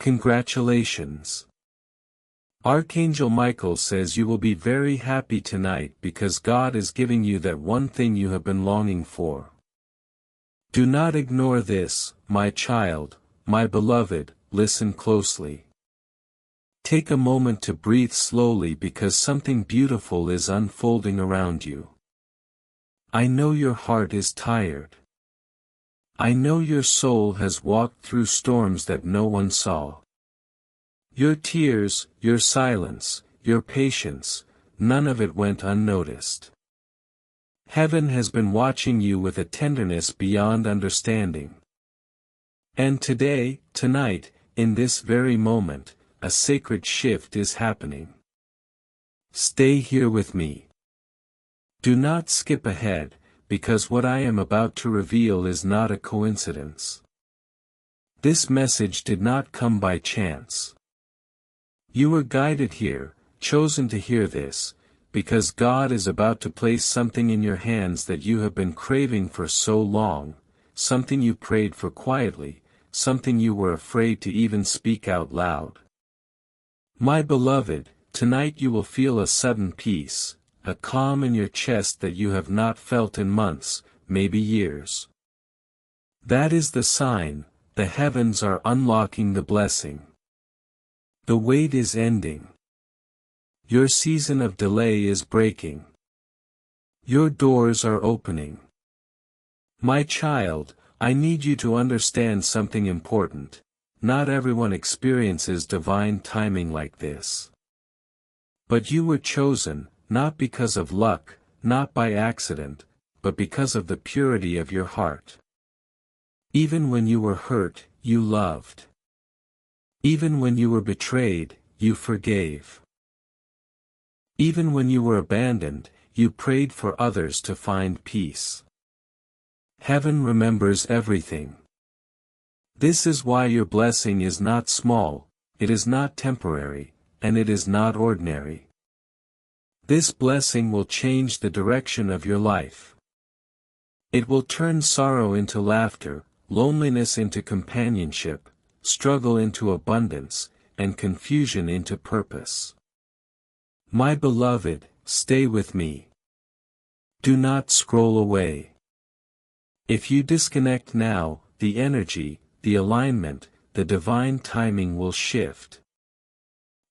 Congratulations. Archangel Michael says you will be very happy tonight because God is giving you that one thing you have been longing for. Do not ignore this, my child, my beloved, listen closely. Take a moment to breathe slowly because something beautiful is unfolding around you. I know your heart is tired. I know your soul has walked through storms that no one saw. Your tears, your silence, your patience, none of it went unnoticed. Heaven has been watching you with a tenderness beyond understanding. And today, tonight, in this very moment, a sacred shift is happening. Stay here with me. Do not skip ahead, because what I am about to reveal is not a coincidence. This message did not come by chance. You were guided here, chosen to hear this, because God is about to place something in your hands that you have been craving for so long, something you prayed for quietly, something you were afraid to even speak out loud. My beloved, tonight you will feel a sudden peace, a calm in your chest that you have not felt in months, maybe years. That is the sign, the heavens are unlocking the blessing. The wait is ending. Your season of delay is breaking. Your doors are opening. My child, I need you to understand something important. Not everyone experiences divine timing like this. But you were chosen, not because of luck, not by accident, but because of the purity of your heart. Even when you were hurt, you loved. Even when you were betrayed, you forgave. Even when you were abandoned, you prayed for others to find peace. Heaven remembers everything. This is why your blessing is not small, it is not temporary, and it is not ordinary. This blessing will change the direction of your life. It will turn sorrow into laughter, loneliness into companionship, struggle into abundance, and confusion into purpose. My beloved, stay with me. Do not scroll away. If you disconnect now, the energy, the alignment, the divine timing will shift.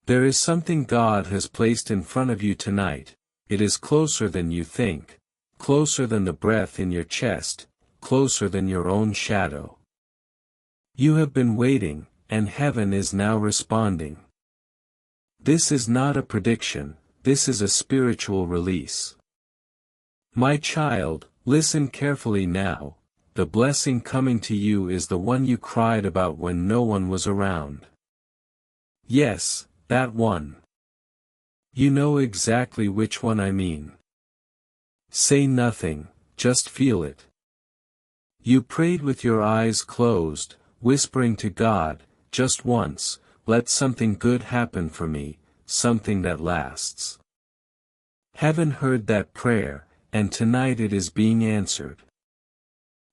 There is something God has placed in front of you tonight. It is closer than you think, closer than the breath in your chest, closer than your own shadow. You have been waiting, and heaven is now responding. This is not a prediction, this is a spiritual release. My child, listen carefully now. The blessing coming to you is the one you cried about when no one was around. Yes, that one. You know exactly which one I mean. Say nothing, just feel it. You prayed with your eyes closed, whispering to God, just once, let something good happen for me, something that lasts. Heaven heard that prayer, and tonight it is being answered.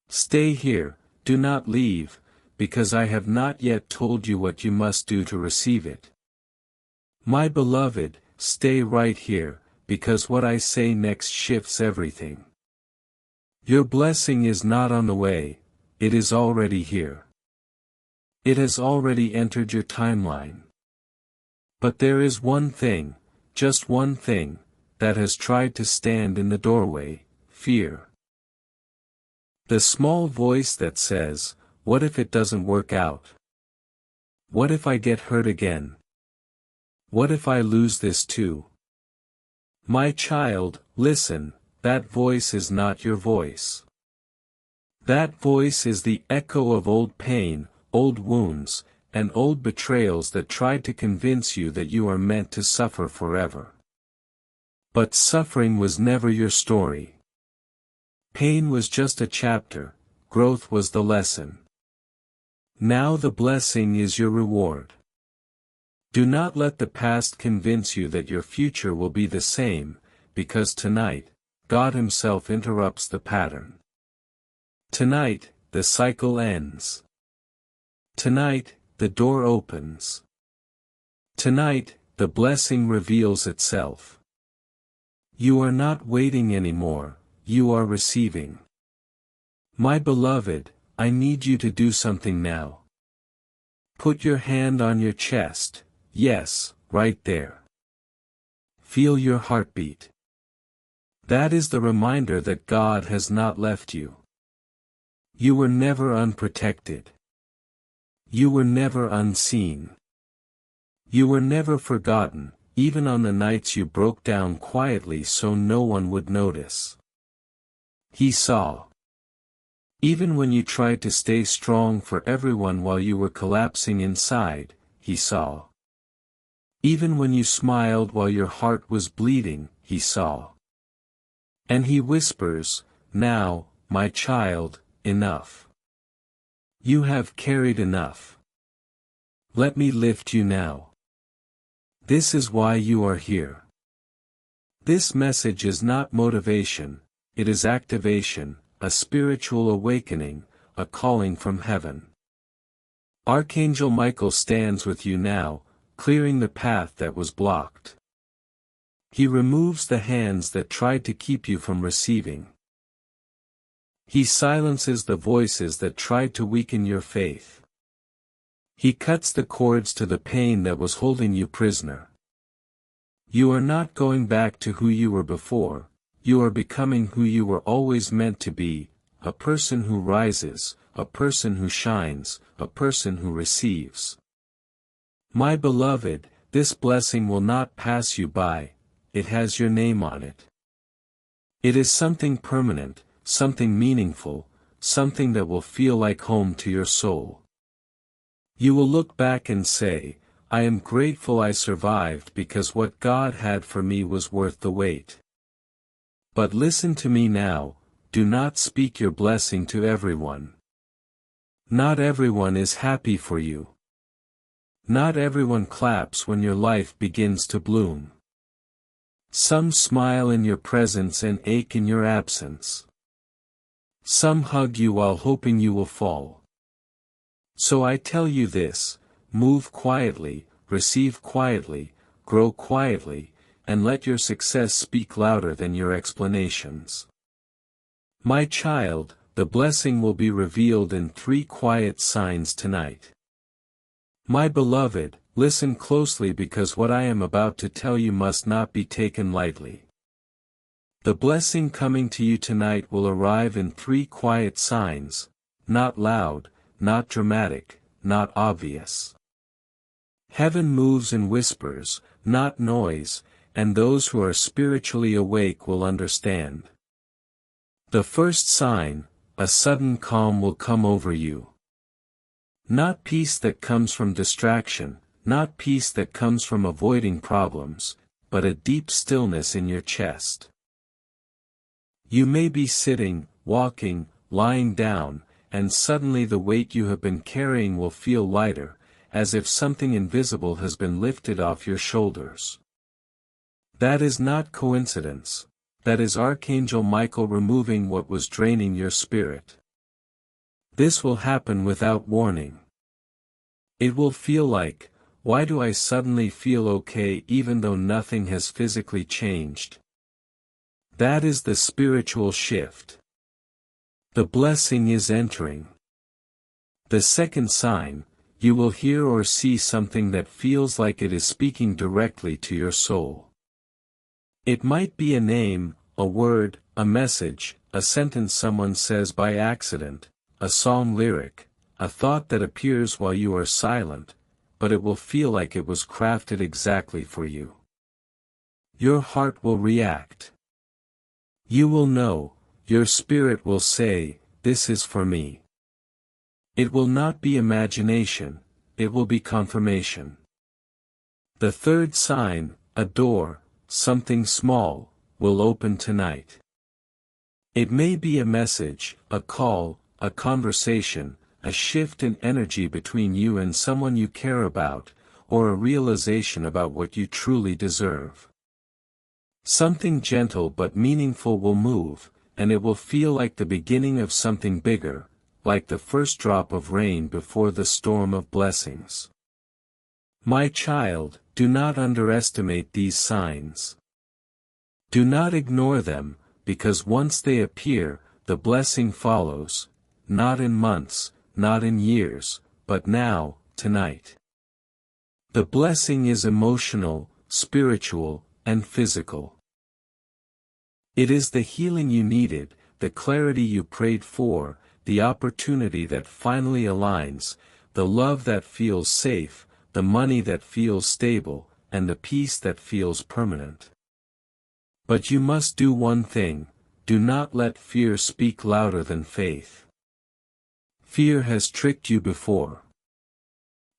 Stay here, do not leave, because I have not yet told you what you must do to receive it. My beloved, stay right here, because what I say next shifts everything. Your blessing is not on the way, it is already here. It has already entered your timeline. But there is one thing, just one thing, that has tried to stand in the doorway, fear. The small voice that says, what if it doesn't work out? What if I get hurt again? What if I lose this too? My child, listen, that voice is not your voice. That voice is the echo of old pain, old wounds, and old betrayals that tried to convince you that you are meant to suffer forever. But suffering was never your story. Pain was just a chapter, growth was the lesson. Now the blessing is your reward. Do not let the past convince you that your future will be the same, because tonight, God Himself interrupts the pattern. Tonight, the cycle ends. Tonight, the door opens. Tonight, the blessing reveals itself. You are not waiting anymore, you are receiving. My beloved, I need you to do something now. Put your hand on your chest, yes, right there. Feel your heartbeat. That is the reminder that God has not left you. You were never unprotected. You were never unseen. You were never forgotten, even on the nights you broke down quietly so no one would notice. He saw. Even when you tried to stay strong for everyone while you were collapsing inside, He saw. Even when you smiled while your heart was bleeding, He saw. And He whispers, "Now, my child, enough. You have carried enough. Let me lift you now. This is why you are here." This message is not motivation, it is activation, a spiritual awakening, a calling from heaven. Archangel Michael stands with you now, clearing the path that was blocked. He removes the hands that tried to keep you from receiving. He silences the voices that tried to weaken your faith. He cuts the cords to the pain that was holding you prisoner. You are not going back to who you were before, you are becoming who you were always meant to be, a person who rises, a person who shines, a person who receives. My beloved, this blessing will not pass you by, it has your name on it. It is something permanent, something meaningful, something that will feel like home to your soul. You will look back and say, "I am grateful I survived because what God had for me was worth the wait." But listen to me now, do not speak your blessing to everyone. Not everyone is happy for you. Not everyone claps when your life begins to bloom. Some smile in your presence and ache in your absence. Some hug you while hoping you will fall. So I tell you this, move quietly, receive quietly, grow quietly, and let your success speak louder than your explanations. My child, the blessing will be revealed in 3 quiet signs tonight. My beloved, listen closely because what I am about to tell you must not be taken lightly. The blessing coming to you tonight will arrive in 3 quiet signs, not loud, not dramatic, not obvious. Heaven moves in whispers, not noise, and those who are spiritually awake will understand. The first sign, a sudden calm will come over you. Not peace that comes from distraction, not peace that comes from avoiding problems, but a deep stillness in your chest. You may be sitting, walking, lying down, and suddenly the weight you have been carrying will feel lighter, as if something invisible has been lifted off your shoulders. That is not coincidence, that is Archangel Michael removing what was draining your spirit. This will happen without warning. It will feel like, why do I suddenly feel okay even though nothing has physically changed? That is the spiritual shift. The blessing is entering. The second sign, you will hear or see something that feels like it is speaking directly to your soul. It might be a name, a word, a message, a sentence someone says by accident, a song lyric, a thought that appears while you are silent, but it will feel like it was crafted exactly for you. Your heart will react. You will know, your spirit will say, "This is for me." It will not be imagination, it will be confirmation. The third sign, a door, something small, will open tonight. It may be a message, a call, a conversation, a shift in energy between you and someone you care about, or a realization about what you truly deserve. Something gentle but meaningful will move, and it will feel like the beginning of something bigger, like the first drop of rain before the storm of blessings. My child, do not underestimate these signs. Do not ignore them, because once they appear, the blessing follows, not in months, not in years, but now, tonight. The blessing is emotional, spiritual, and physical. It is the healing you needed, the clarity you prayed for, the opportunity that finally aligns, the love that feels safe, the money that feels stable, and the peace that feels permanent. But you must do one thing: do not let fear speak louder than faith. Fear has tricked you before.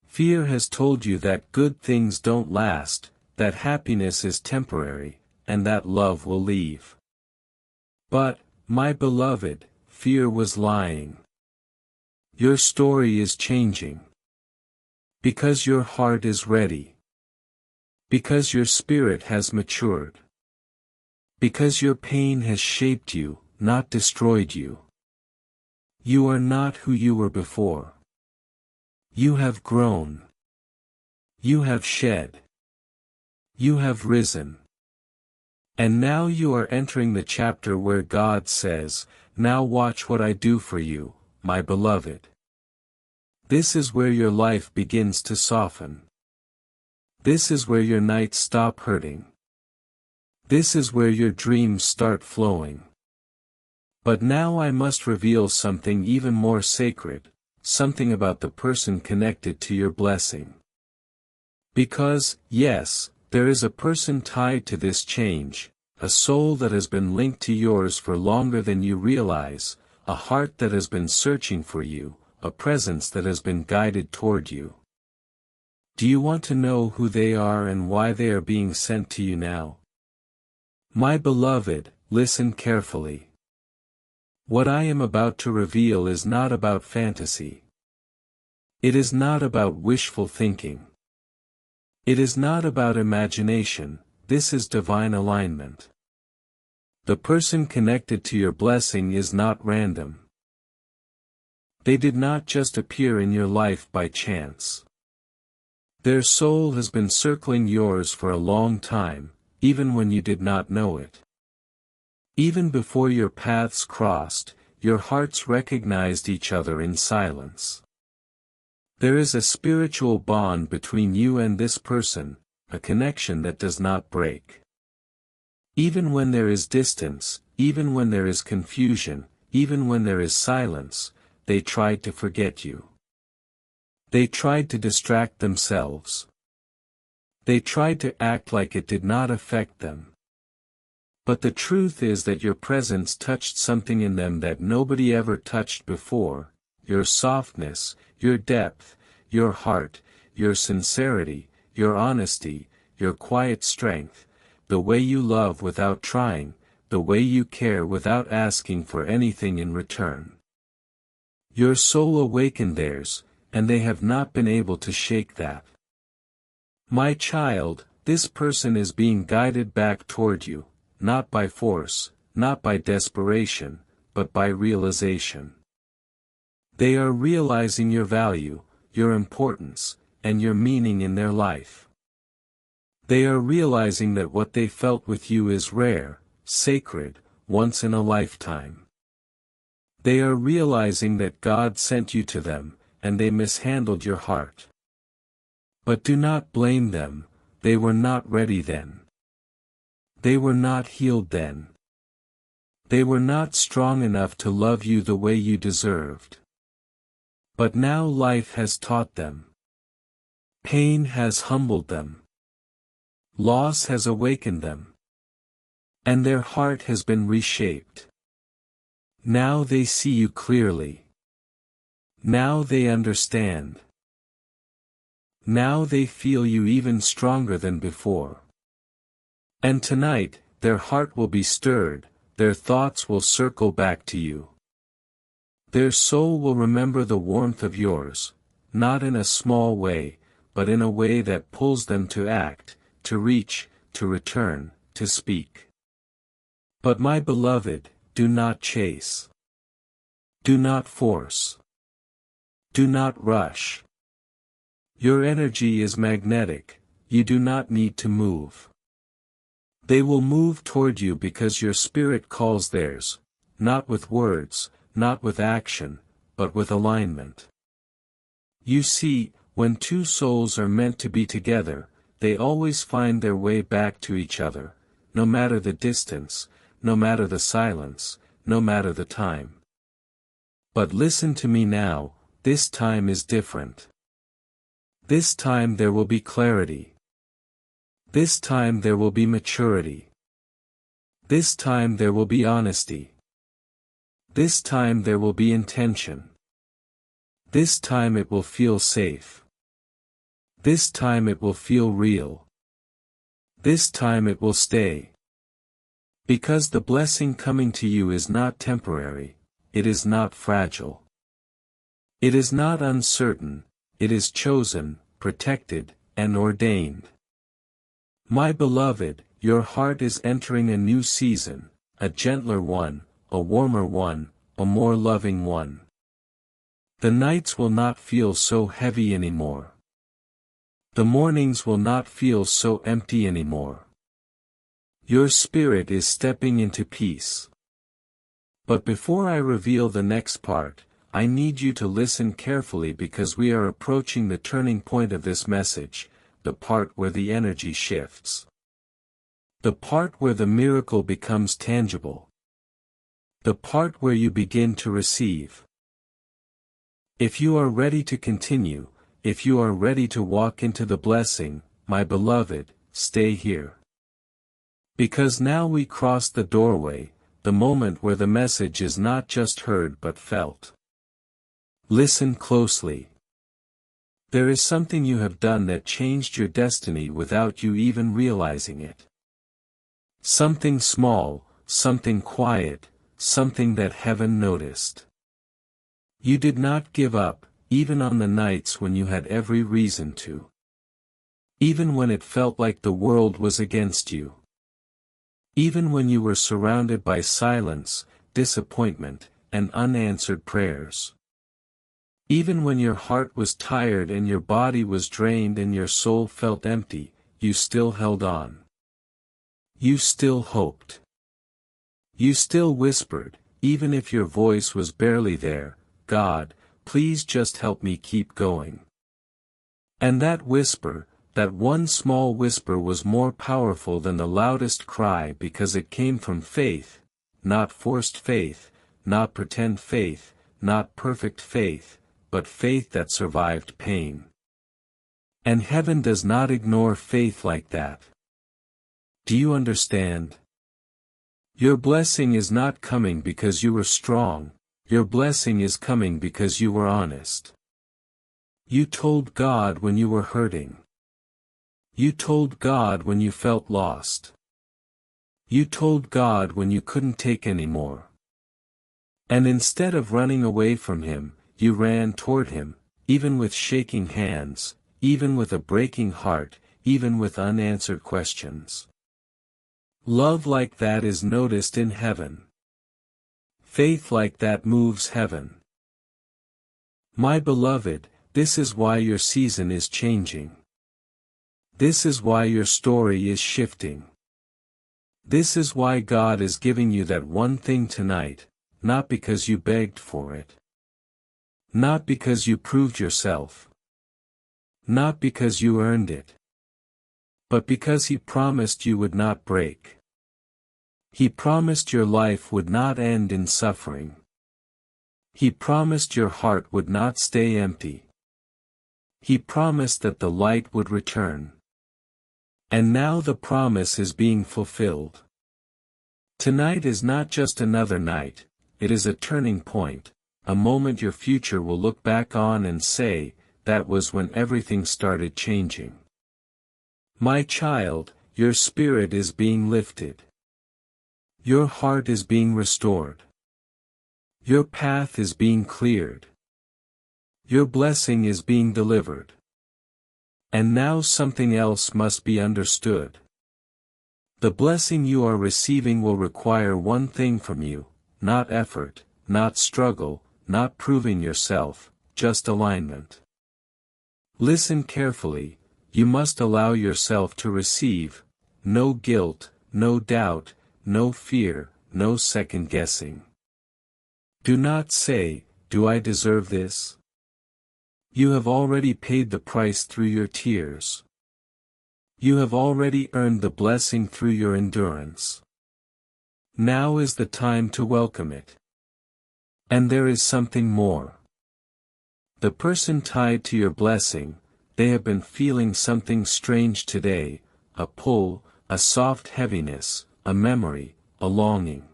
Fear has told you that good things don't last, that happiness is temporary, and that love will leave. But, my beloved, fear was lying. Your story is changing. Because your heart is ready. Because your spirit has matured. Because your pain has shaped you, not destroyed you. You are not who you were before. You have grown. You have shed. You have risen. And now you are entering the chapter where God says, "Now watch what I do for you, my beloved." This is where your life begins to soften. This is where your nights stop hurting. This is where your dreams start flowing. But now I must reveal something even more sacred, something about the person connected to your blessing. Because, yes, there is a person tied to this change, a soul that has been linked to yours for longer than you realize, a heart that has been searching for you, a presence that has been guided toward you. Do you want to know who they are and why they are being sent to you now? My beloved, listen carefully. What I am about to reveal is not about fantasy. It is not about wishful thinking. It is not about imagination, this is divine alignment. The person connected to your blessing is not random. They did not just appear in your life by chance. Their soul has been circling yours for a long time, even when you did not know it. Even before your paths crossed, your hearts recognized each other in silence. There is a spiritual bond between you and this person, a connection that does not break. Even when there is distance, even when there is confusion, even when there is silence, they tried to forget you. They tried to distract themselves. They tried to act like it did not affect them. But the truth is that your presence touched something in them that nobody ever touched before: your softness, your depth, your heart, your sincerity, your honesty, your quiet strength, the way you love without trying, the way you care without asking for anything in return. Your soul awakened theirs, and they have not been able to shake that. My child, this person is being guided back toward you, not by force, not by desperation, but by realization. They are realizing your value, your importance, and your meaning in their life. They are realizing that what they felt with you is rare, sacred, once in a lifetime. They are realizing that God sent you to them, and they mishandled your heart. But do not blame them, they were not ready then. They were not healed then. They were not strong enough to love you the way you deserved. But now life has taught them. Pain has humbled them. Loss has awakened them. And their heart has been reshaped. Now they see you clearly. Now they understand. Now they feel you even stronger than before. And tonight, their heart will be stirred, their thoughts will circle back to you. Their soul will remember the warmth of yours, not in a small way, but in a way that pulls them to act, to reach, to return, to speak. But my beloved, do not chase. Do not force. Do not rush. Your energy is magnetic, you do not need to move. They will move toward you because your spirit calls theirs, not with words, not with action, but with alignment. You see, when two souls are meant to be together, they always find their way back to each other, no matter the distance, no matter the silence, no matter the time. But listen to me now, this time is different. This time there will be clarity. This time there will be maturity. This time there will be honesty. This time there will be intention. This time it will feel safe. This time it will feel real. This time it will stay. Because the blessing coming to you is not temporary, it is not fragile. It is not uncertain, it is chosen, protected, and ordained. My beloved, your heart is entering a new season, a gentler one, a warmer one, a more loving one. The nights will not feel so heavy anymore. The mornings will not feel so empty anymore. Your spirit is stepping into peace. But before I reveal the next part, I need you to listen carefully because we are approaching the turning point of this message, the part where the energy shifts. The part where the miracle becomes tangible. The part where you begin to receive. If you are ready to continue, if you are ready to walk into the blessing, my beloved, stay here. Because now we cross the doorway, the moment where the message is not just heard but felt. Listen closely. There is something you have done that changed your destiny without you even realizing it. Something small, something quiet, something that heaven noticed. You did not give up, even on the nights when you had every reason to. Even when it felt like the world was against you. Even when you were surrounded by silence, disappointment, and unanswered prayers. Even when your heart was tired and your body was drained and your soul felt empty, you still held on. You still hoped. You still whispered, even if your voice was barely there, God, please just help me keep going. And that whisper, that one small whisper was more powerful than the loudest cry because it came from faith, not forced faith, not pretend faith, not perfect faith, but faith that survived pain. And heaven does not ignore faith like that. Do you understand? Your blessing is not coming because you were strong, your blessing is coming because you were honest. You told God when you were hurting. You told God when you felt lost. You told God when you couldn't take any more. And instead of running away from Him, you ran toward Him, even with shaking hands, even with a breaking heart, even with unanswered questions. Love like that is noticed in heaven. Faith like that moves heaven. My beloved, this is why your season is changing. This is why your story is shifting. This is why God is giving you that one thing tonight, not because you begged for it. Not because you proved yourself. Not because you earned it. But because He promised you would not break. He promised your life would not end in suffering. He promised your heart would not stay empty. He promised that the light would return. And now the promise is being fulfilled. Tonight is not just another night, it is a turning point, a moment your future will look back on and say, that was when everything started changing. My child, your spirit is being lifted. Your heart is being restored. Your path is being cleared. Your blessing is being delivered. And now something else must be understood. The blessing you are receiving will require one thing from you, not effort, not struggle, not proving yourself, just alignment. Listen carefully, you must allow yourself to receive, no guilt, no doubt, no fear, no second guessing. Do not say, "Do I deserve this?" You have already paid the price through your tears. You have already earned the blessing through your endurance. Now is the time to welcome it. And there is something more. The person tied to your blessing, they have been feeling something strange today, a pull, a soft heaviness, a memory, a longing.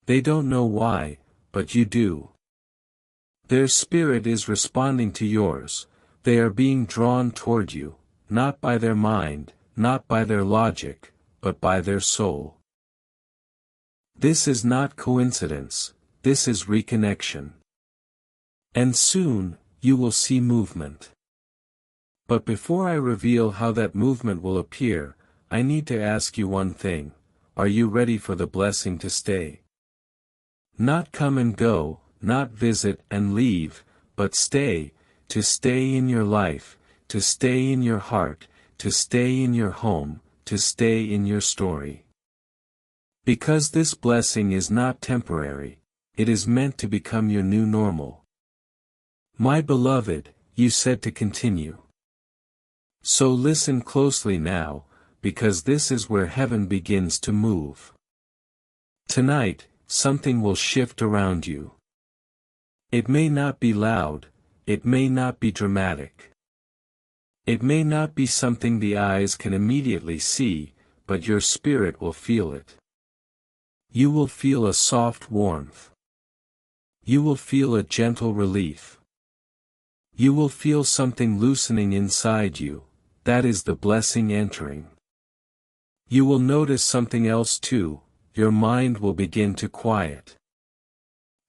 They don't know why, but you do. Their spirit is responding to yours, they are being drawn toward you, not by their mind, not by their logic, but by their soul. This is not coincidence, this is reconnection. And soon, you will see movement. But before I reveal how that movement will appear, I need to ask you one thing: are you ready for the blessing to stay? Not come and go, not visit and leave, but stay, to stay in your life, to stay in your heart, to stay in your home, to stay in your story. Because this blessing is not temporary, it is meant to become your new normal. My beloved, you said to continue. So listen closely now, because this is where heaven begins to move. Tonight, something will shift around you. It may not be loud, it may not be dramatic. It may not be something the eyes can immediately see, but your spirit will feel it. You will feel a soft warmth. You will feel a gentle relief. You will feel something loosening inside you, that is the blessing entering. You will notice something else too, your mind will begin to quiet.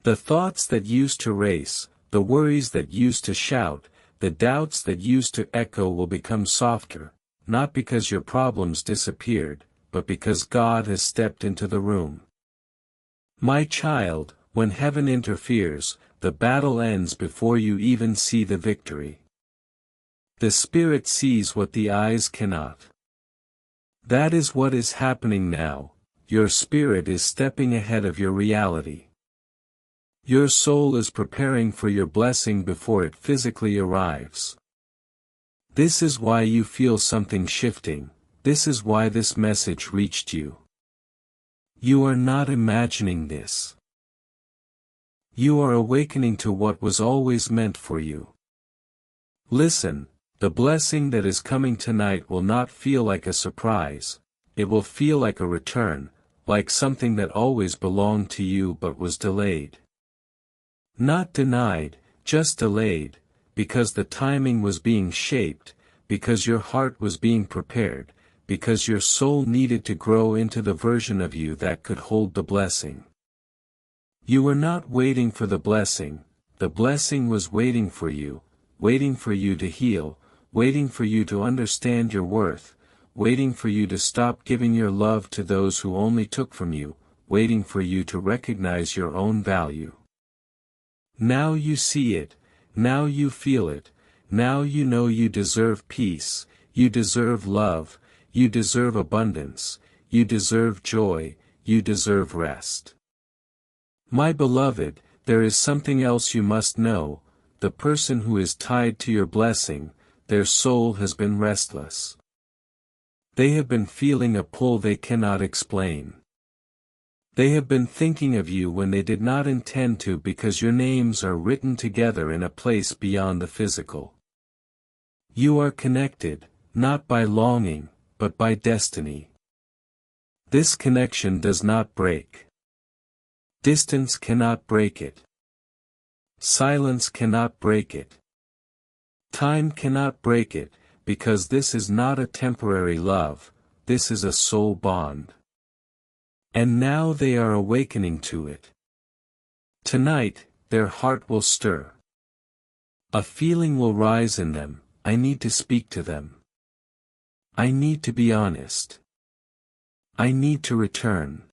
The thoughts that used to race, the worries that used to shout, the doubts that used to echo will become softer, not because your problems disappeared, but because God has stepped into the room. My child, when heaven interferes, the battle ends before you even see the victory. The Spirit sees what the eyes cannot. That is what is happening now, your spirit is stepping ahead of your reality. Your soul is preparing for your blessing before it physically arrives. This is why you feel something shifting, this is why this message reached you. You are not imagining this. You are awakening to what was always meant for you. Listen, the blessing that is coming tonight will not feel like a surprise, it will feel like a return, like something that always belonged to you but was delayed. Not denied, just delayed, because the timing was being shaped, because your heart was being prepared, because your soul needed to grow into the version of you that could hold the blessing. You were not waiting for the blessing was waiting for you to heal, waiting for you to understand your worth, waiting for you to stop giving your love to those who only took from you, waiting for you to recognize your own value. Now you see it, now you feel it, now you know you deserve peace, you deserve love, you deserve abundance, you deserve joy, you deserve rest. My beloved, there is something else you must know: the person who is tied to your blessing, their soul has been restless. They have been feeling a pull they cannot explain. They have been thinking of you when they did not intend to, because your names are written together in a place beyond the physical. You are connected, not by longing, but by destiny. This connection does not break. Distance cannot break it. Silence cannot break it. Time cannot break it, because this is not a temporary love, this is a soul bond. And now they are awakening to it. Tonight, their heart will stir. A feeling will rise in them: I need to speak to them. I need to be honest. I need to return.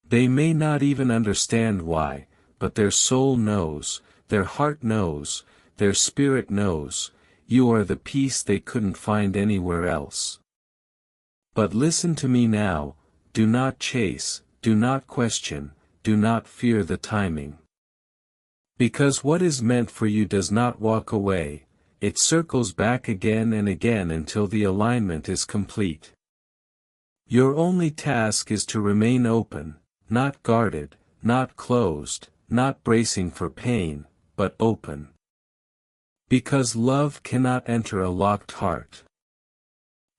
They may not even understand why, but their soul knows, their heart knows, their spirit knows, you are the peace they couldn't find anywhere else. But listen to me now, do not chase, do not question, do not fear the timing. Because what is meant for you does not walk away, it circles back again and again until the alignment is complete. Your only task is to remain open, not guarded, not closed, not bracing for pain, but open. Because love cannot enter a locked heart.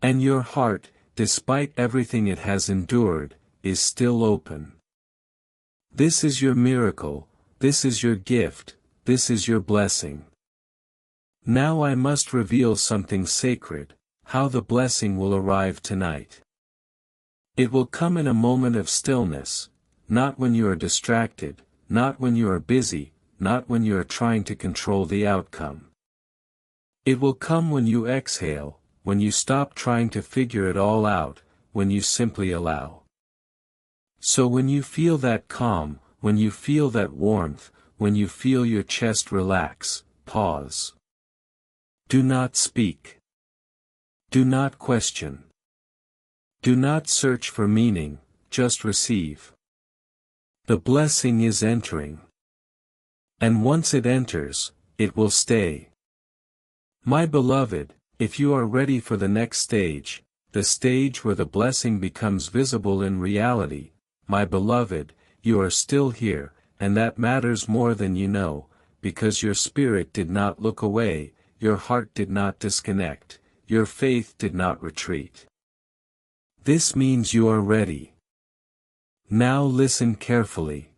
And your heart, despite everything it has endured, is still open. This is your miracle, this is your gift, this is your blessing. Now I must reveal something sacred, how the blessing will arrive tonight. It will come in a moment of stillness, not when you are distracted, not when you are busy, not when you are trying to control the outcome. It will come when you exhale, when you stop trying to figure it all out, when you simply allow. So when you feel that calm, when you feel that warmth, when you feel your chest relax, pause. Do not speak. Do not question. Do not search for meaning, just receive. The blessing is entering. And once it enters, it will stay. My beloved, if you are ready for the next stage, the stage where the blessing becomes visible in reality, my beloved, you are still here, and that matters more than you know, because your spirit did not look away, your heart did not disconnect, your faith did not retreat. This means you are ready. Now listen carefully.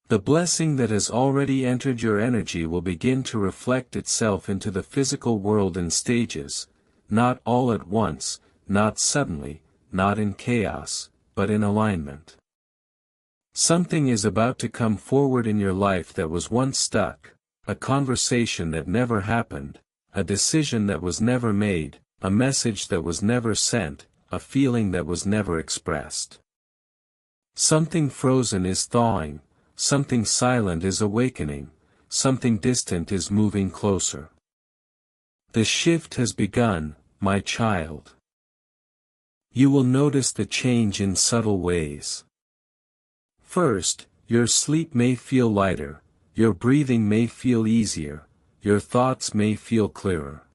The blessing that has already entered your energy will begin to reflect itself into the physical world in stages, not all at once, not suddenly, not in chaos, but in alignment. Something is about to come forward in your life that was once stuck, a conversation that never happened, a decision that was never made, a message that was never sent, a feeling that was never expressed. Something frozen is thawing, something silent is awakening, something distant is moving closer. The shift has begun, my child. You will notice the change in subtle ways. First, your sleep may feel lighter, your breathing may feel easier, your thoughts may feel clearer.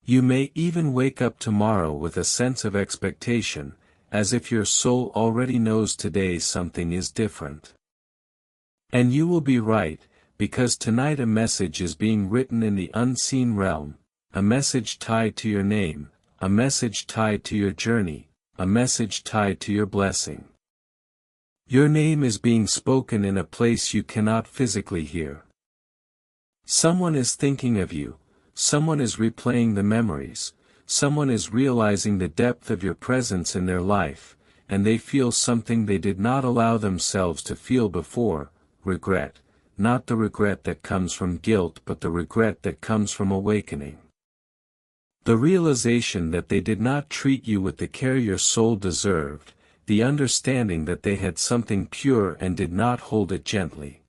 You may even wake up tomorrow with a sense of expectation, as if your soul already knows today something is different. And you will be right, because tonight a message is being written in the unseen realm, a message tied to your name, a message tied to your journey, a message tied to your blessing. Your name is being spoken in a place you cannot physically hear. Someone is thinking of you, someone is replaying the memories, someone is realizing the depth of your presence in their life, and they feel something they did not allow themselves to feel before, regret, not the regret that comes from guilt but the regret that comes from awakening. The realization that they did not treat you with the care your soul deserved, the understanding that they had something pure and did not hold it gently.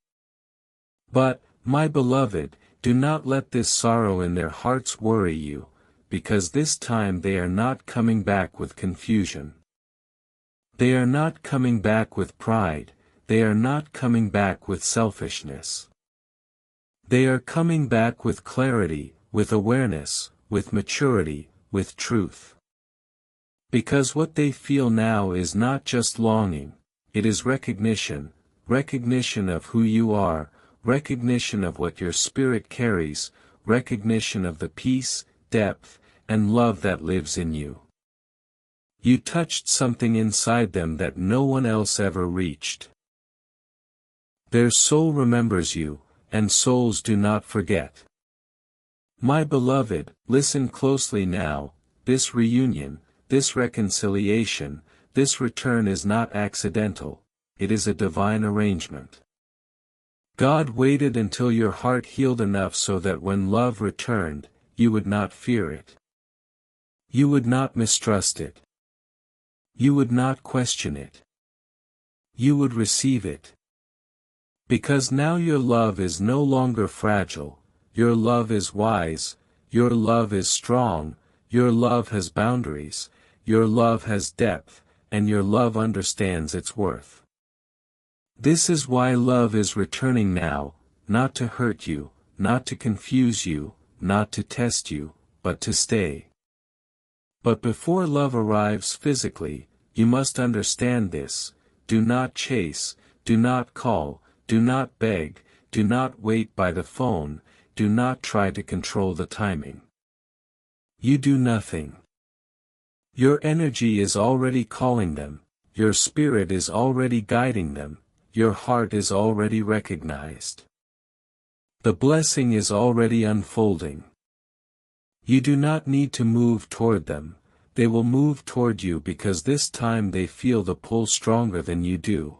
But, my beloved, do not let this sorrow in their hearts worry you, because this time they are not coming back with confusion. They are not coming back with pride, they are not coming back with selfishness. They are coming back with clarity, with awareness, with maturity, with truth. Because what they feel now is not just longing, it is recognition, recognition of who you are, recognition of what your spirit carries, recognition of the peace, depth, and love that lives in you. You touched something inside them that no one else ever reached. Their soul remembers you, and souls do not forget. My beloved, listen closely now, this reunion, this reconciliation, this return is not accidental, it is a divine arrangement. God waited until your heart healed enough so that when love returned, you would not fear it. You would not mistrust it. You would not question it. You would receive it. Because now your love is no longer fragile, your love is wise, your love is strong, your love has boundaries, your love has depth, and your love understands its worth. This is why love is returning now, not to hurt you, not to confuse you, not to test you, but to stay. But before love arrives physically, you must understand this: do not chase, do not call, do not beg, do not wait by the phone, do not try to control the timing. You do nothing. Your energy is already calling them, your spirit is already guiding them, your heart is already recognized. The blessing is already unfolding. You do not need to move toward them, they will move toward you because this time they feel the pull stronger than you do.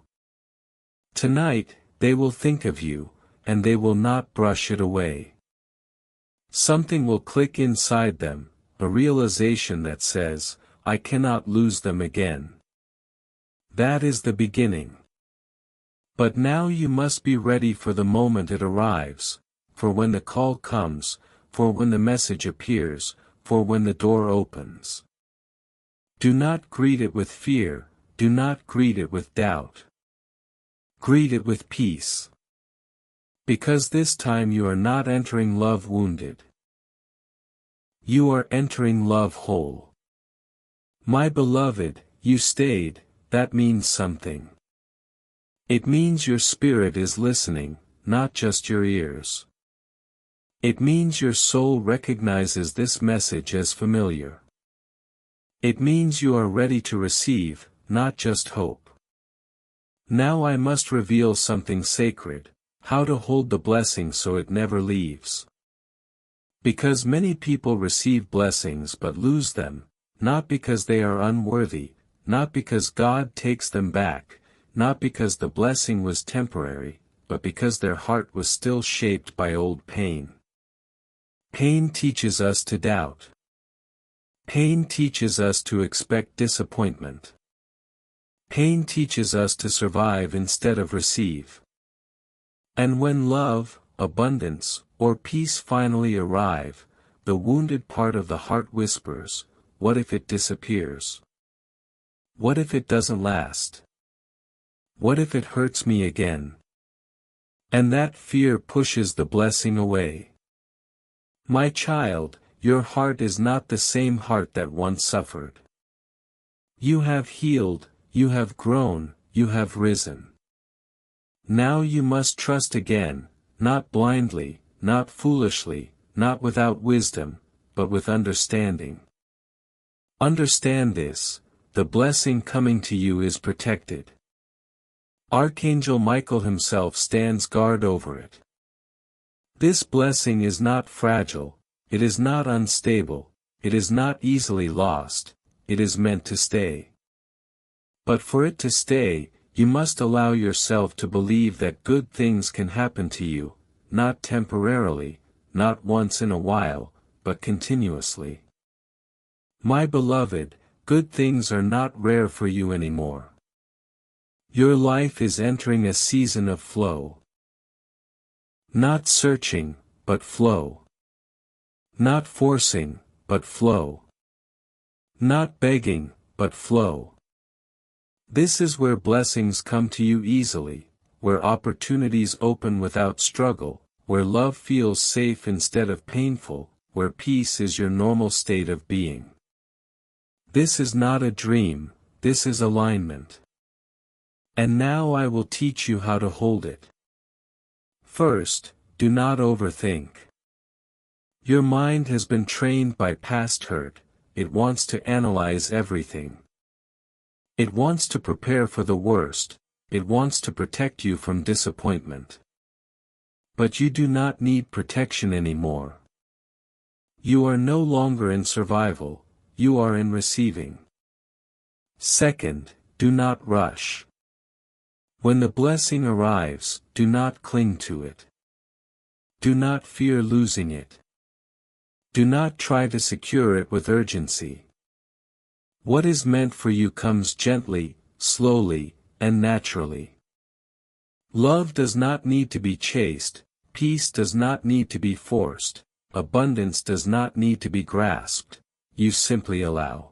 Tonight, they will think of you, and they will not brush it away. Something will click inside them, a realization that says, I cannot lose them again. That is the beginning. But now you must be ready for the moment it arrives, for when the call comes, for when the message appears, for when the door opens. Do not greet it with fear, do not greet it with doubt. Greet it with peace. Because this time you are not entering love wounded. You are entering love whole. My beloved, you stayed, that means something. It means your spirit is listening, not just your ears. It means your soul recognizes this message as familiar. It means you are ready to receive, not just hope. Now I must reveal something sacred, how to hold the blessing so it never leaves. Because many people receive blessings but lose them, not because they are unworthy, not because God takes them back, not because the blessing was temporary, but because their heart was still shaped by old pain. Pain teaches us to doubt. Pain teaches us to expect disappointment. Pain teaches us to survive instead of receive. And when love, abundance, or peace finally arrive, the wounded part of the heart whispers, what if it disappears? What if it doesn't last? What if it hurts me again? And that fear pushes the blessing away. My child, your heart is not the same heart that once suffered. You have healed, you have grown, you have risen. Now you must trust again, not blindly, not foolishly, not without wisdom, but with understanding. Understand this: the blessing coming to you is protected. Archangel Michael himself stands guard over it. This blessing is not fragile, it is not unstable, it is not easily lost, it is meant to stay. But for it to stay, you must allow yourself to believe that good things can happen to you, not temporarily, not once in a while, but continuously. My beloved, good things are not rare for you anymore. Your life is entering a season of flow. Not searching, but flow. Not forcing, but flow. Not begging, but flow. This is where blessings come to you easily, where opportunities open without struggle, where love feels safe instead of painful, where peace is your normal state of being. This is not a dream, this is alignment. And now I will teach you how to hold it. First, do not overthink. Your mind has been trained by past hurt, it wants to analyze everything. It wants to prepare for the worst, it wants to protect you from disappointment. But you do not need protection anymore. You are no longer in survival, you are in receiving. Second, do not rush. When the blessing arrives, do not cling to it. Do not fear losing it. Do not try to secure it with urgency. What is meant for you comes gently, slowly, and naturally. Love does not need to be chased, peace does not need to be forced, abundance does not need to be grasped, you simply allow.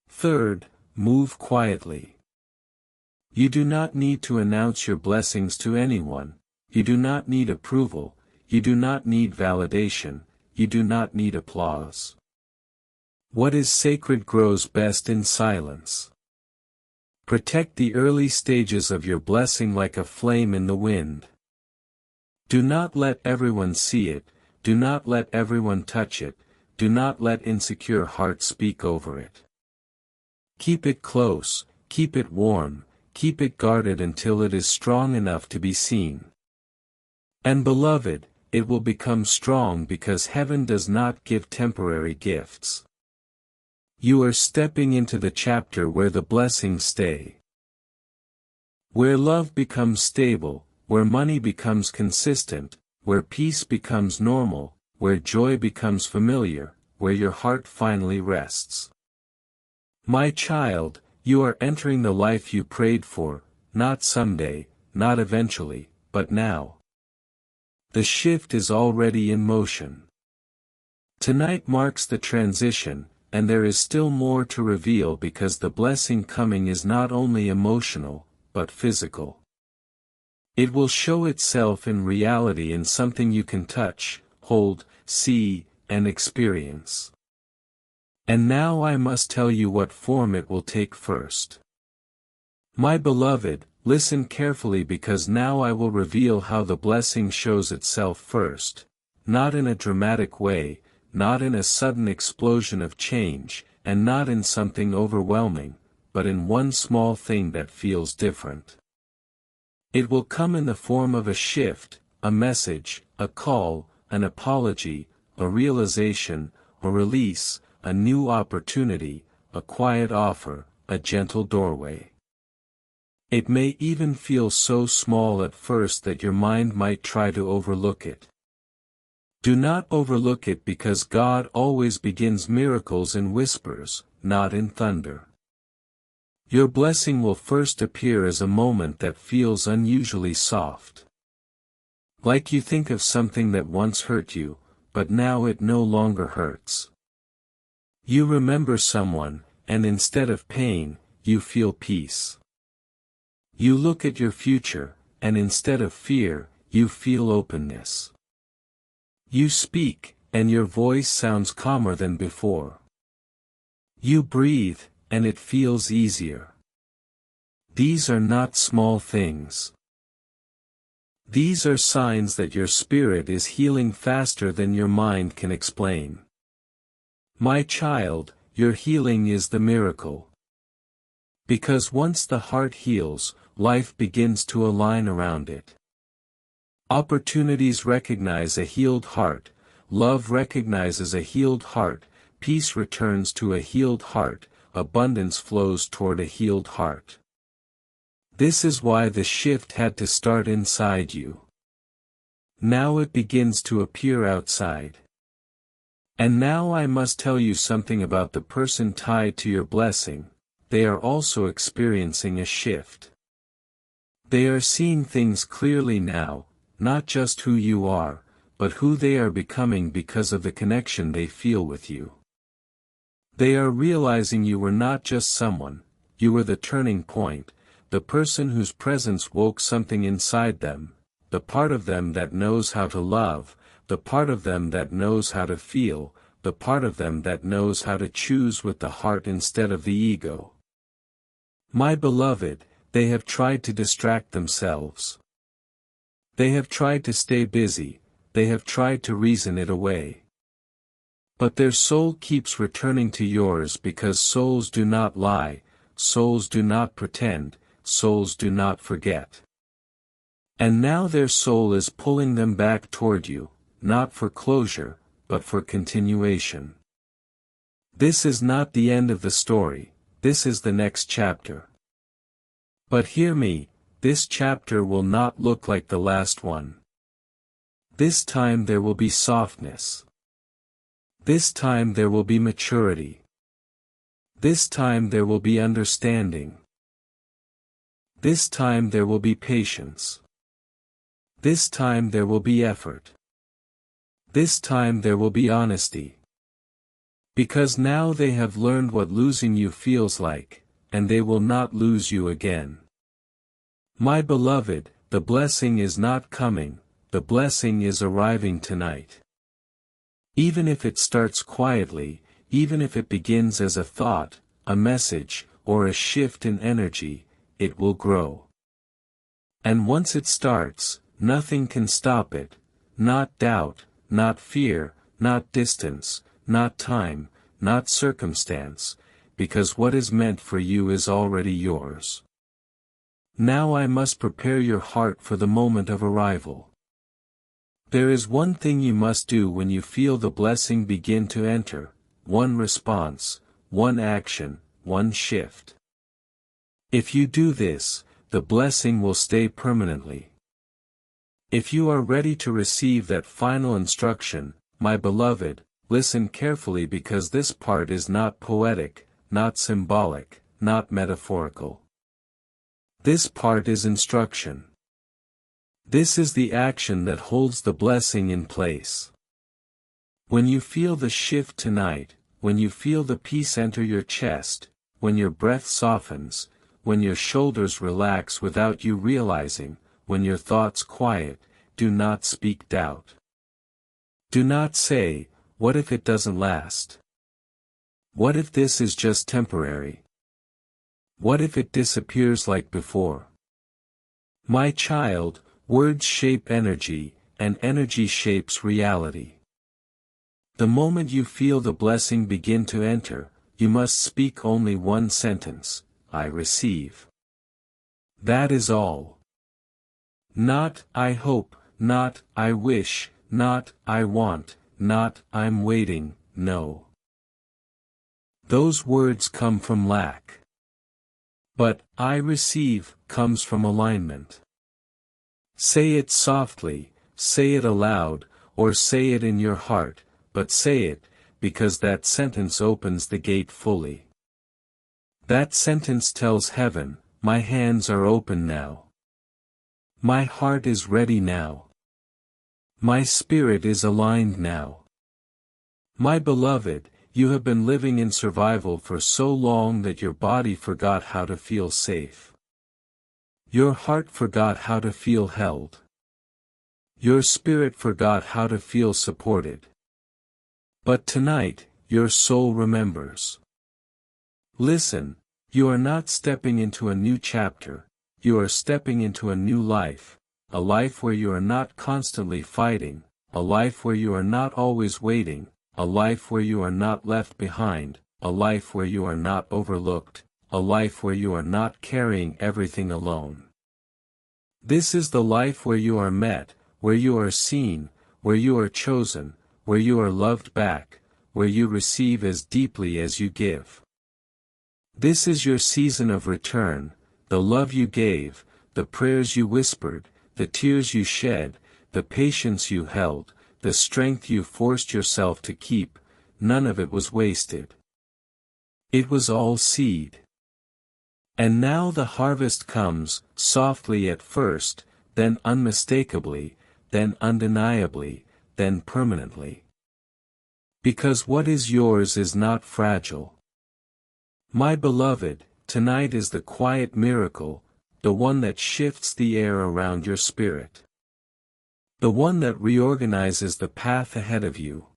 Third, move quietly. You do not need to announce your blessings to anyone, you do not need approval, you do not need validation, you do not need applause. What is sacred grows best in silence. Protect the early stages of your blessing like a flame in the wind. Do not let everyone see it, do not let everyone touch it, do not let insecure hearts speak over it. Keep it close, keep it warm, keep it guarded until it is strong enough to be seen. And beloved, it will become strong because heaven does not give temporary gifts. You are stepping into the chapter where the blessings stay. Where love becomes stable, where money becomes consistent, where peace becomes normal, where joy becomes familiar, where your heart finally rests. My child, you are entering the life you prayed for, not someday, not eventually, but now. The shift is already in motion. Tonight marks the transition, and there is still more to reveal because the blessing coming is not only emotional, but physical. It will show itself in reality in something you can touch, hold, see, and experience. And now I must tell you what form it will take first. My beloved, listen carefully because now I will reveal how the blessing shows itself first, not in a dramatic way, not in a sudden explosion of change, and not in something overwhelming, but in one small thing that feels different. It will come in the form of a shift, a message, a call, an apology, a realization, a release, a new opportunity, a quiet offer, a gentle doorway. It may even feel so small at first that your mind might try to overlook it. Do not overlook it because God always begins miracles in whispers, not in thunder. Your blessing will first appear as a moment that feels unusually soft. Like you think of something that once hurt you, but now it no longer hurts. You remember someone, and instead of pain, you feel peace. You look at your future, and instead of fear, you feel openness. You speak, and your voice sounds calmer than before. You breathe, and it feels easier. These are not small things. These are signs that your spirit is healing faster than your mind can explain. My child, your healing is the miracle. Because once the heart heals, life begins to align around it. Opportunities recognize a healed heart, love recognizes a healed heart, peace returns to a healed heart, abundance flows toward a healed heart. This is why the shift had to start inside you. Now it begins to appear outside. And now I must tell you something about the person tied to your blessing. They are also experiencing a shift. They are seeing things clearly now, not just who you are, but who they are becoming because of the connection they feel with you. They are realizing you were not just someone, you were the turning point, the person whose presence woke something inside them, the part of them that knows how to love, the part of them that knows how to feel, the part of them that knows how to choose with the heart instead of the ego. My beloved, they have tried to distract themselves. They have tried to stay busy, they have tried to reason it away. But their soul keeps returning to yours because souls do not lie, souls do not pretend, souls do not forget. And now their soul is pulling them back toward you, not for closure, but for continuation. This is not the end of the story, this is the next chapter. But hear me, this chapter will not look like the last one. This time there will be softness. This time there will be maturity. This time there will be understanding. This time there will be patience. This time there will be effort. This time there will be honesty. Because now they have learned what losing you feels like, and they will not lose you again. My beloved, the blessing is not coming, the blessing is arriving tonight. Even if it starts quietly, even if it begins as a thought, a message, or a shift in energy, it will grow. And once it starts, nothing can stop it, not doubt, not fear, not distance, not time, not circumstance, because what is meant for you is already yours. Now I must prepare your heart for the moment of arrival. There is one thing you must do when you feel the blessing begin to enter, one response, one action, one shift. If you do this, the blessing will stay permanently. If you are ready to receive that final instruction, my beloved, listen carefully because this part is not poetic, not symbolic, not metaphorical. This part is instruction. This is the action that holds the blessing in place. When you feel the shift tonight, when you feel the peace enter your chest, when your breath softens, when your shoulders relax without you realizing, when your thoughts quiet, do not speak doubt. Do not say, "What if it doesn't last? What if this is just temporary? What if it disappears like before?" My child, words shape energy, and energy shapes reality. The moment you feel the blessing begin to enter, you must speak only one sentence: I receive. That is all. Not, I hope, not, I wish, not, I want, not, I'm waiting, no. Those words come from lack. But, I receive, comes from alignment. Say it softly, say it aloud, or say it in your heart, but say it, because that sentence opens the gate fully. That sentence tells heaven, my hands are open now. My heart is ready now. My spirit is aligned now. My beloved, you have been living in survival for so long that your body forgot how to feel safe. Your heart forgot how to feel held. Your spirit forgot how to feel supported. But tonight, your soul remembers. Listen, you are not stepping into a new chapter, you are stepping into a new life, a life where you are not constantly fighting, a life where you are not always waiting, a life where you are not left behind, a life where you are not overlooked, a life where you are not carrying everything alone. This is the life where you are met, where you are seen, where you are chosen, where you are loved back, where you receive as deeply as you give. This is your season of return, the love you gave, the prayers you whispered, the tears you shed, the patience you held, the strength you forced yourself to keep, none of it was wasted. It was all seed. And now the harvest comes, softly at first, then unmistakably, then undeniably, then permanently. Because what is yours is not fragile. My beloved, tonight is the quiet miracle, the one that shifts the air around your spirit. The one that reorganizes the path ahead of you.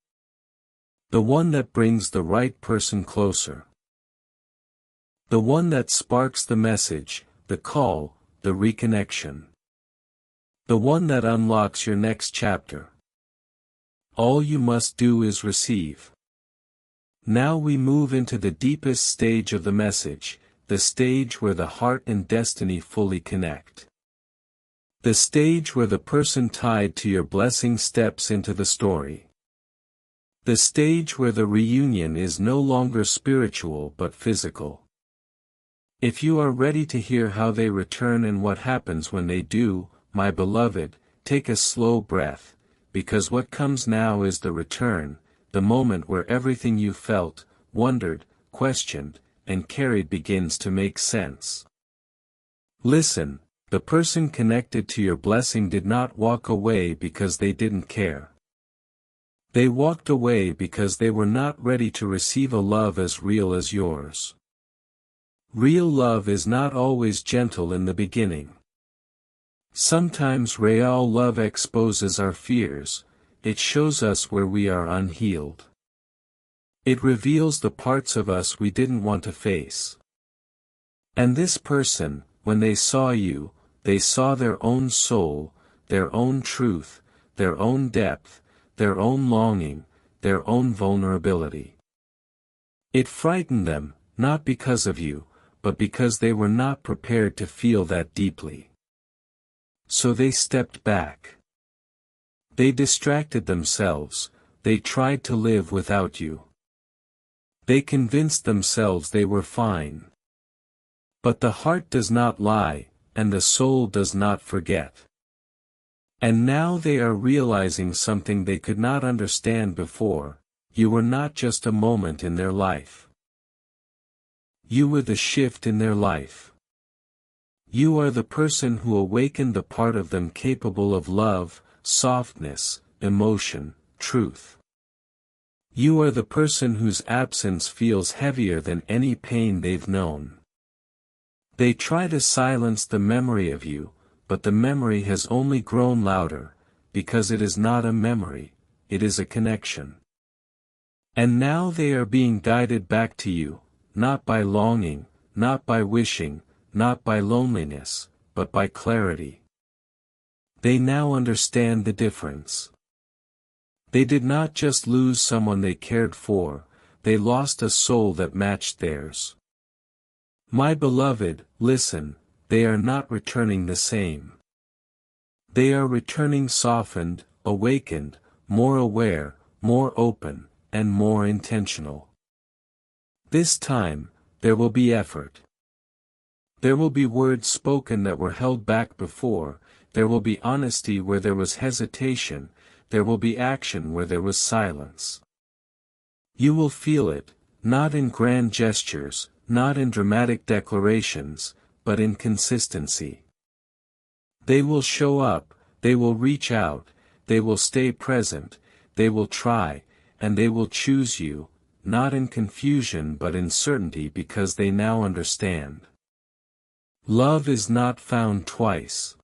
The one that brings the right person closer. The one that sparks the message, the call, the reconnection. The one that unlocks your next chapter. All you must do is receive. Now we move into the deepest stage of the message, the stage where the heart and destiny fully connect. The stage where the person tied to your blessing steps into the story. The stage where the reunion is no longer spiritual but physical. If you are ready to hear how they return and what happens when they do, my beloved, take a slow breath, because what comes now is the return, the moment where everything you felt, wondered, questioned, and carried begins to make sense. Listen, the person connected to your blessing did not walk away because they didn't care. They walked away because they were not ready to receive a love as real as yours. Real love is not always gentle in the beginning. Sometimes real love exposes our fears, it shows us where we are unhealed. It reveals the parts of us we didn't want to face. And this person, when they saw you, they saw their own soul, their own truth, their own depth, their own longing, their own vulnerability. It frightened them, not because of you, but because they were not prepared to feel that deeply. So they stepped back. They distracted themselves, they tried to live without you. They convinced themselves they were fine. But the heart does not lie, and the soul does not forget. And now they are realizing something they could not understand before: you were not just a moment in their life. You were the shift in their life. You are the person who awakened the part of them capable of love, softness, emotion, truth. You are the person whose absence feels heavier than any pain they've known. They try to silence the memory of you, but the memory has only grown louder, because it is not a memory, it is a connection. And now they are being guided back to you, not by longing, not by wishing, not by loneliness, but by clarity. They now understand the difference. They did not just lose someone they cared for, they lost a soul that matched theirs. My beloved, listen, they are not returning the same. They are returning softened, awakened, more aware, more open, and more intentional. This time, there will be effort. There will be words spoken that were held back before, there will be honesty where there was hesitation, there will be action where there was silence. You will feel it, not in grand gestures, not in dramatic declarations, but in consistency. They will show up, they will reach out, they will stay present, they will try, and they will choose you, not in confusion but in certainty because they now understand. Love is not found twice.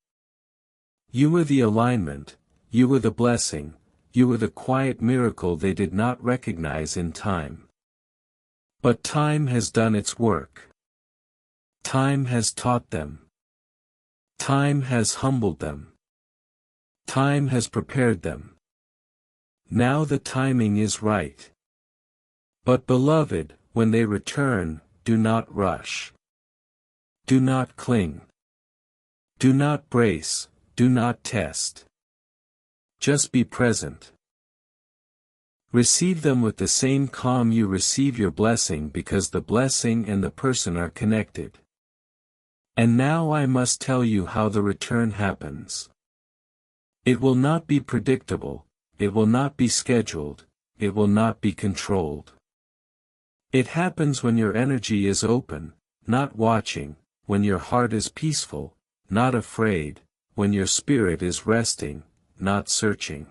You were the alignment, you were the blessing, you were the quiet miracle they did not recognize in time. But time has done its work. Time has taught them. Time has humbled them. Time has prepared them. Now the timing is right. But beloved, when they return, do not rush. Do not cling. Do not brace, do not test. Just be present. Receive them with the same calm you receive your blessing because the blessing and the person are connected. And now I must tell you how the return happens. It will not be predictable, it will not be scheduled, it will not be controlled. It happens when your energy is open, not watching, when your heart is peaceful, not afraid, when your spirit is resting, not searching.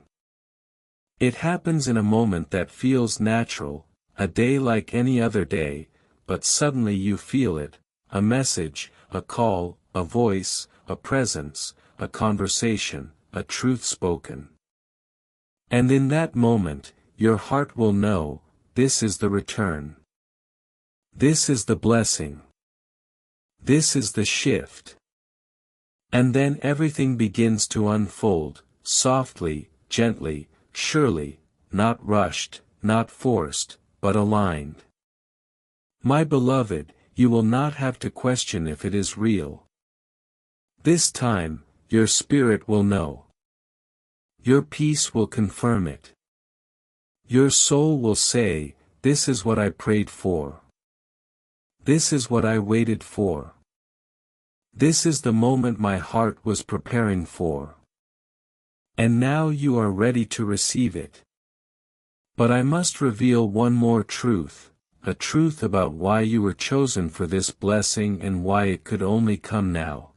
It happens in a moment that feels natural, a day like any other day, but suddenly you feel it, a message, a call, a voice, a presence, a conversation, a truth spoken. And in that moment, your heart will know, this is the return. This is the blessing. This is the shift. And then everything begins to unfold, softly, gently, surely, not rushed, not forced, but aligned. My beloved, you will not have to question if it is real. This time, your spirit will know. Your peace will confirm it. Your soul will say, this is what I prayed for. This is what I waited for. This is the moment my heart was preparing for. And now you are ready to receive it. But I must reveal one more truth, a truth about why you were chosen for this blessing and why it could only come now.